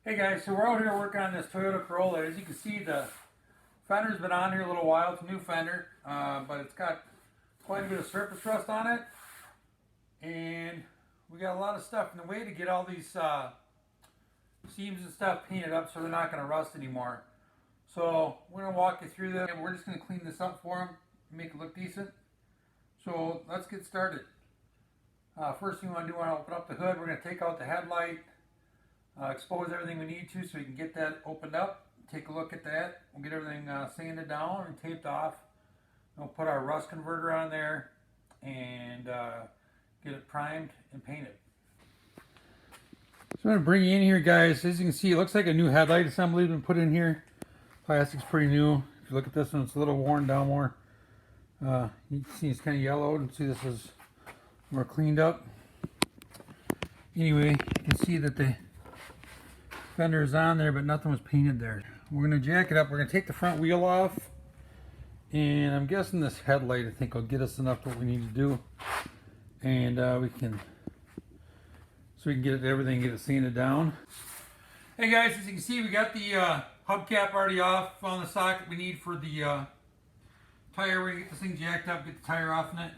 Hey guys, so we're out here working on this Toyota Corolla. As you can see, the fender's been on here a little while. It's a new fender, but it's got quite a bit of surface rust on it. And we got a lot of stuff in the way to get all these seams and stuff painted up so they're not going to rust anymore. So we're going to walk you through that, and we're just going to clean this up for them, make it look decent. So let's get started. First thing we want to do, I want to open up the hood. We're going to take out the headlight. Expose everything we need to so we can get that opened up. Take a look at that. We'll get everything sanded down and taped off. We'll put our rust converter on there and get it primed and painted. So I'm going to bring you in here, guys. As you can see, it looks like a new headlight assembly has been put in here. Plastic's pretty new. If you look at this one, it's a little worn down more. You can see it's kind of yellowed, and see this is more cleaned up. Anyway, you can see that the fender is on there, but nothing was painted there. We're going to jack it up. We're going to take the front wheel off, and I'm guessing this headlight, I think, will get us enough what we need to do, and we can get everything, get it sanded down. Hey guys, as you can see, we got the hubcap already off on the socket we need for the tire. We're going to get this thing jacked up, get the tire off in it.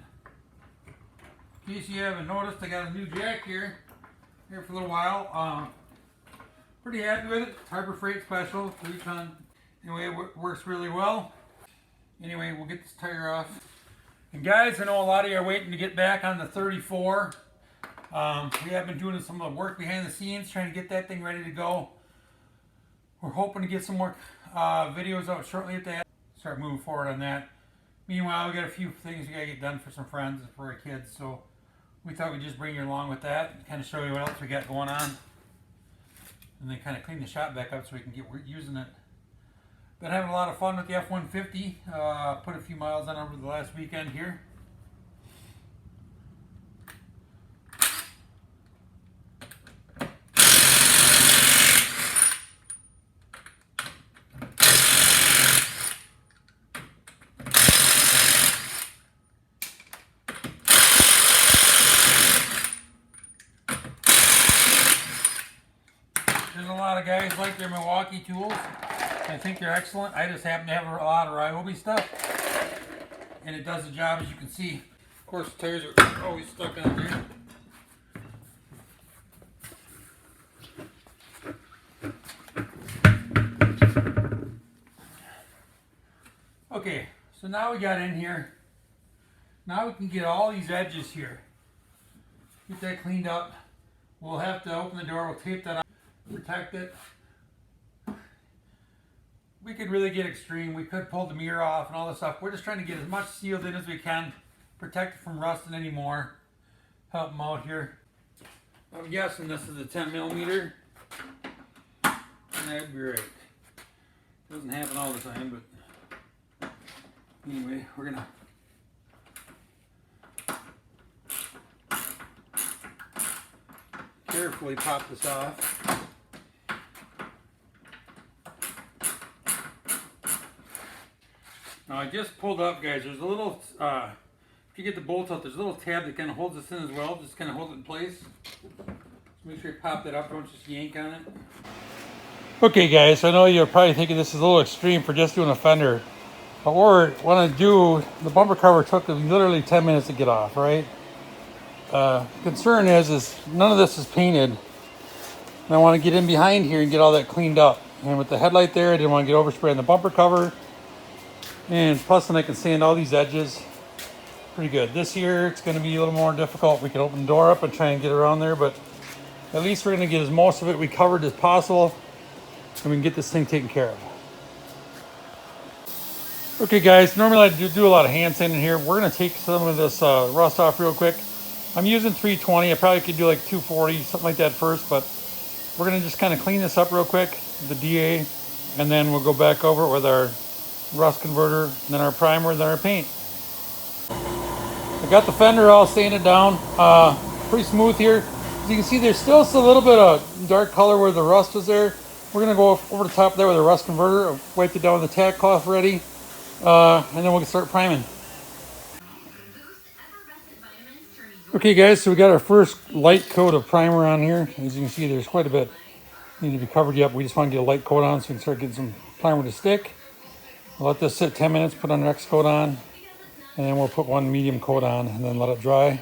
In case you haven't noticed, I got a new jack here for a little while. Pretty happy with it. Harbor Freight Special, 3-ton. Anyway, it works really well. Anyway, we'll get this tire off. And guys, I know a lot of you are waiting to get back on the 34. We have been doing some of the work behind the scenes, trying to get that thing ready to go. We're hoping to get some more videos out shortly at that. Start moving forward on that. Meanwhile, we got a few things we gotta get done for some friends and for our kids, so we thought we'd just bring you along with that and kind of show you what else we got going on. And then kind of clean the shop back up so we can get using it. Been having a lot of fun with the F-150. Put a few miles on over the last weekend here. There's a lot of guys like their Milwaukee tools. I think they're excellent. I just happen to have a lot of Ryobi stuff, and it does the job, as you can see. Of course, the tires are always stuck on there. Okay, so now we got in here. Now we can get all these edges here. Get that cleaned up. We'll have to open the door. We'll tape that on. Protect it. We could really get extreme. We could pull the mirror off and all this stuff. We're just trying to get as much sealed in as we can, protect it from rusting anymore. Help them out here. I'm guessing this is a 10mm. And that'd be right. Doesn't happen all the time, but anyway, we're gonna carefully pop this off. Now I just pulled up, guys. There's a little, if you get the bolts out, there's a little tab that kind of holds this in as well. Just kind of hold it in place. So make sure you pop that up. Don't just yank on it. Okay, guys. I know you're probably thinking this is a little extreme for just doing a fender. But what we want to do, the bumper cover took literally 10 minutes to get off, right? Concern is none of this is painted. And I want to get in behind here and get all that cleaned up. And with the headlight there, I didn't want to get overspray on the bumper cover. And plus, then I can sand all these edges pretty good. This year, it's going to be a little more difficult. We can open the door up and try and get around there, but at least we're going to get as most of it recovered as possible, and we can get this thing taken care of. Okay, guys, normally I do a lot of hand sanding here. We're going to take some of this rust off real quick. I'm using 320. I probably could do like 240, something like that first, but we're going to just kind of clean this up real quick, the DA, and then we'll go back over it with our rust converter, then our primer, then our paint. I got the fender all sanded down, pretty smooth here. As you can see, there's still a little bit of dark color where the rust was there. We're gonna go over the top there with a rust converter, wipe it down with the tack cloth ready, and then we'll start priming. Okay guys, so we got our first light coat of primer on here. As you can see, there's quite a bit need to be covered yet. We just want to get a light coat on so we can start getting some primer to stick. We'll let this sit 10 minutes, put our next coat on, and then we'll put one medium coat on and then let it dry.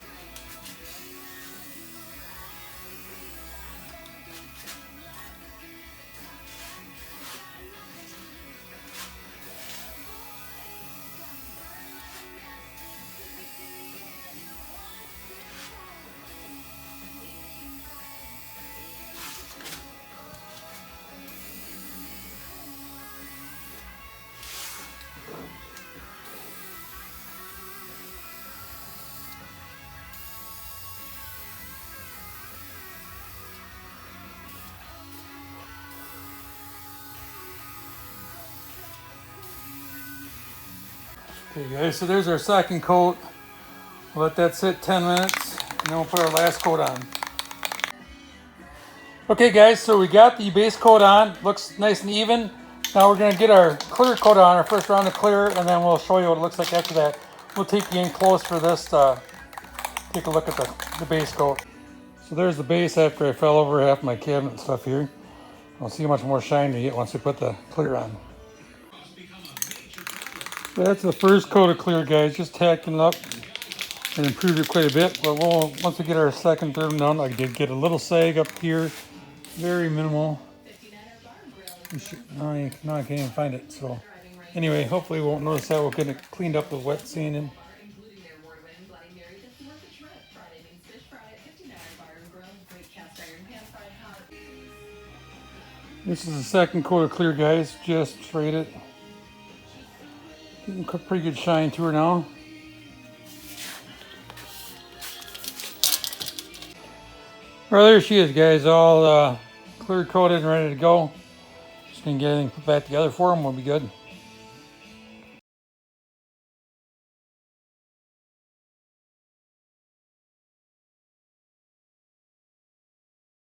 Okay guys, so there's our second coat. We'll let that sit 10 minutes and then we'll put our last coat on. Okay guys, so we got the base coat on. Looks nice and even. Now we're going to get our clear coat on, our first round of clear, and then we'll show you what it looks like after that. We'll take you in close for this to take a look at the base coat. So there's the base after I fell over half my cabinet and stuff here. We'll see how much more shine we get once we put the clear on. That's the first coat of clear, guys. Just tacking it up and improved it quite a bit. But once we get our second, third one done, I did get a little sag up here, very minimal. Now I can't even find it. So anyway, hopefully we won't notice that. We'll get it cleaned up with wet sanding. This is the second coat of clear, guys. Just sprayed it. Getting pretty good shine to her now. Well, there she is, guys, all clear coated and ready to go. Just gonna get everything put back together for them. We'll be good.